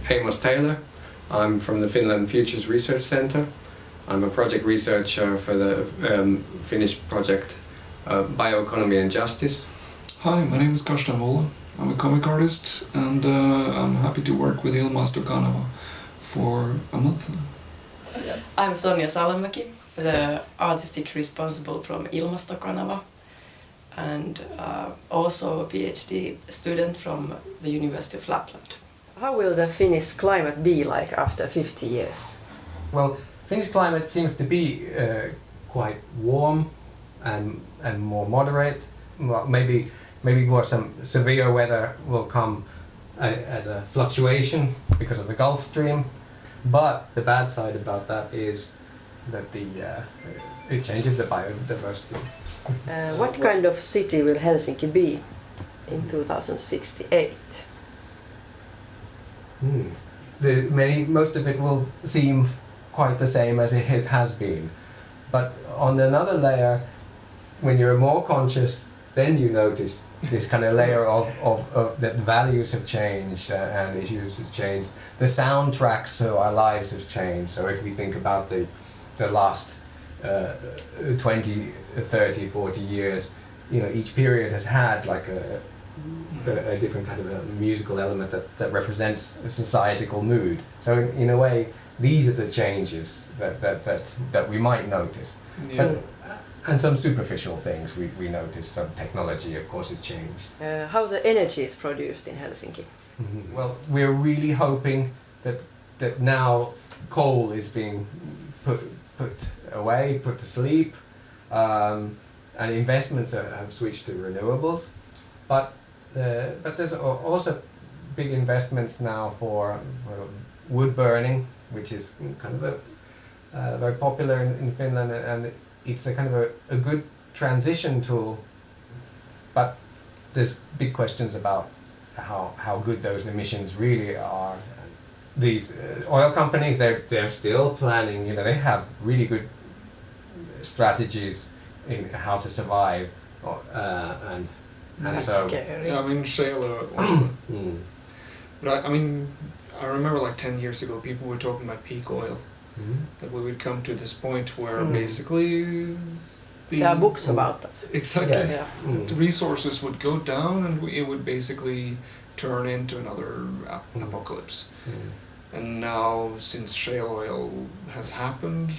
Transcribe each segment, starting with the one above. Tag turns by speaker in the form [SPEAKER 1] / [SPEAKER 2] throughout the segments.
[SPEAKER 1] Amos Taylor. I'm from the Finland Futures Research Center. I'm a project researcher for the Finnish project Bioeconomy and Justice.
[SPEAKER 2] Hi, my name is Karstein Volle. I'm a comic artist and I'm happy to work with Ilmastokanava for a month.
[SPEAKER 3] I'm Sonja Salomäki, the artistic responsible from Ilmastokanava and also a PhD student from the University of Lapland.
[SPEAKER 4] How will the Finnish climate be like after 50 years?
[SPEAKER 1] Well, Finnish climate seems to be quite warm and more moderate. Well, maybe more some severe weather will come as a fluctuation because of the Gulf Stream. But the bad side about that is that it changes the biodiversity.
[SPEAKER 4] What kind of city will Helsinki be in 2068?
[SPEAKER 1] Most of it will seem quite the same as it has been. But on another layer, when you're more conscious, then you notice this kind of layer of that values have changed and issues have changed. The soundtracks of our lives have changed. So if we think about the last 20, 30, 40 years, each period has had like a different kind of a musical element that represents a societal mood. So in a way, these are the changes that we might notice.
[SPEAKER 2] Yeah.
[SPEAKER 1] And some superficial things we notice. Some technology, of course, has changed.
[SPEAKER 4] How the energy is produced in Helsinki?
[SPEAKER 1] Mm-hmm. Well, we're really hoping that now coal is being put away, put to sleep, and investments have switched to renewables. But there's also big investments now for wood burning, which is kind of very popular in Finland, and it's a kind of a good transition tool. But there's big questions about how good those emissions really are. These oil companies, they're still planning. They have really good strategies in how to survive, and
[SPEAKER 4] That's
[SPEAKER 1] so.
[SPEAKER 4] scary.
[SPEAKER 2] Yeah, I mean, shale oil. But I remember like 10 years ago, people were talking about peak oil. That we would come to this point where basically
[SPEAKER 4] There are books about that.
[SPEAKER 2] Exactly.
[SPEAKER 1] Yes.
[SPEAKER 4] Yeah.
[SPEAKER 2] The resources would go down and it would basically turn into another apocalypse. And now, since shale oil has happened,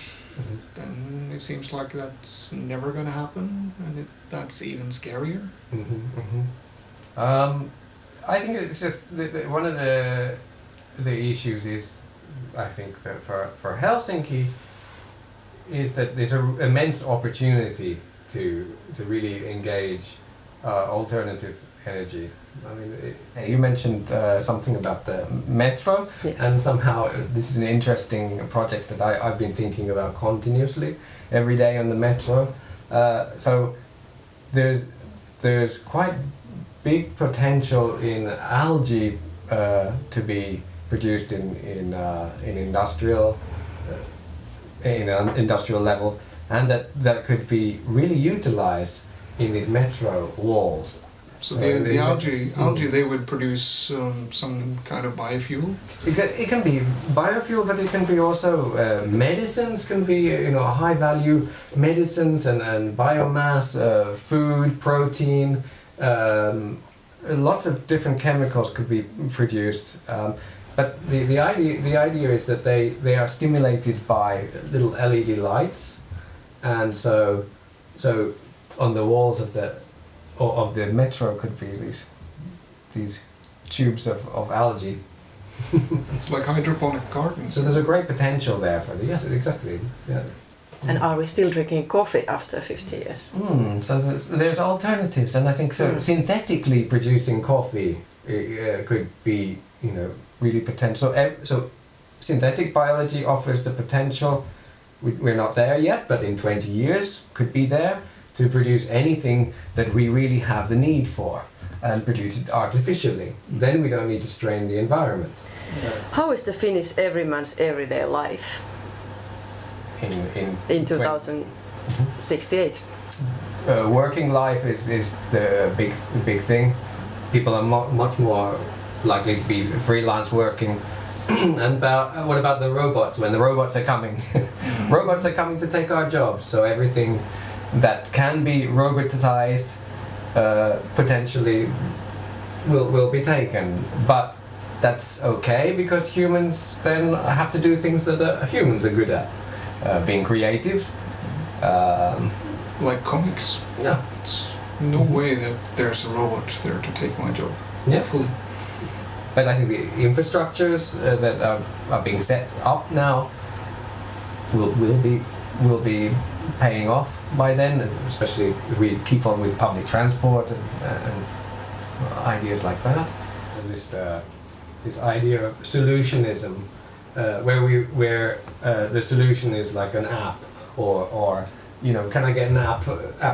[SPEAKER 2] then it seems like that's never going to happen, and that's even scarier.
[SPEAKER 1] I think it's just one of the issues is, I think that for Helsinki is that there's an immense opportunity to really engage alternative energy. I mean, you mentioned something about the metro,
[SPEAKER 4] Yes.
[SPEAKER 1] and somehow this is an interesting project that I've been thinking about continuously every day on the metro. So there's quite big potential in algae to be produced in an industrial level, and that could be really utilized in these metro walls.
[SPEAKER 2] So the algae they would produce some kind of biofuel.
[SPEAKER 1] It can be biofuel, but it can be also medicines. Can be high value medicines and biomass, food, protein. Lots of different chemicals could be produced. But the idea is that they are stimulated by little LED lights, and so on the walls of the metro could be these tubes of algae.
[SPEAKER 2] It's like hydroponic gardens.
[SPEAKER 1] So there's a great potential there for yes, exactly. Yeah.
[SPEAKER 4] And are we still drinking coffee after 50 years?
[SPEAKER 1] So there's alternatives, and I think synthetically producing coffee could be really potential. So synthetic biology offers the potential. We're not there yet, but in 20 years could be there to produce anything that we really have the need for and produce it artificially. Then we don't need to strain the environment.
[SPEAKER 4] How is the Finnish everyman's everyday life in 2068?
[SPEAKER 1] Working life is the big thing. People are much more likely to be freelance working. And what about the robots? When the robots are coming, robots are coming to take our jobs. So everything that can be robotized potentially will be taken. But that's okay because humans then have to do things that humans are good at, being creative.
[SPEAKER 2] Like comics.
[SPEAKER 1] Yeah.
[SPEAKER 2] It's no way that there's a robot there to take my job.
[SPEAKER 1] Yeah.
[SPEAKER 2] Hopefully.
[SPEAKER 1] But I think the infrastructures that are being set up now will be paying off by then, especially if we keep on with public transport and ideas like that. And this idea of solutionism, where the solution is like an app, or can I get an app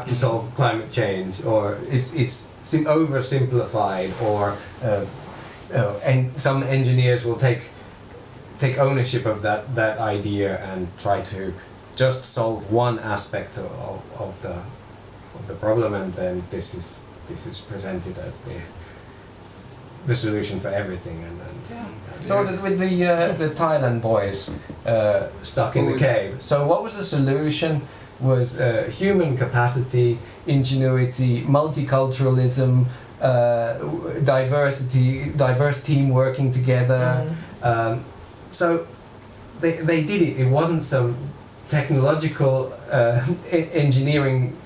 [SPEAKER 1] to solve climate change, or it's oversimplified, or and some engineers will take ownership of that idea and try to just solve one aspect of the problem, and then this is presented as the solution for everything. So with the Thailand boys stuck in the cave. So what was the solution? Was human capacity, ingenuity, multiculturalism, diverse team working together. So they did it. It wasn't some technological engineering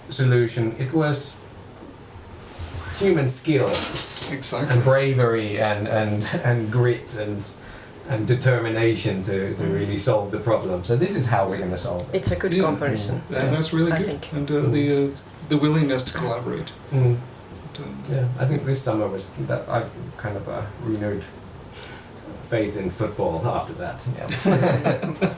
[SPEAKER 1] solution. It was human skill,
[SPEAKER 2] exactly,
[SPEAKER 1] and bravery and grit and determination to really solve the problem. So this is how we're going to solve it.
[SPEAKER 4] It's a good comparison.
[SPEAKER 2] Yeah, that's really good.
[SPEAKER 4] Think.
[SPEAKER 2] And the willingness to collaborate.
[SPEAKER 1] Yeah, I think this summer was that I kind of renewed faith in football after that. Yeah.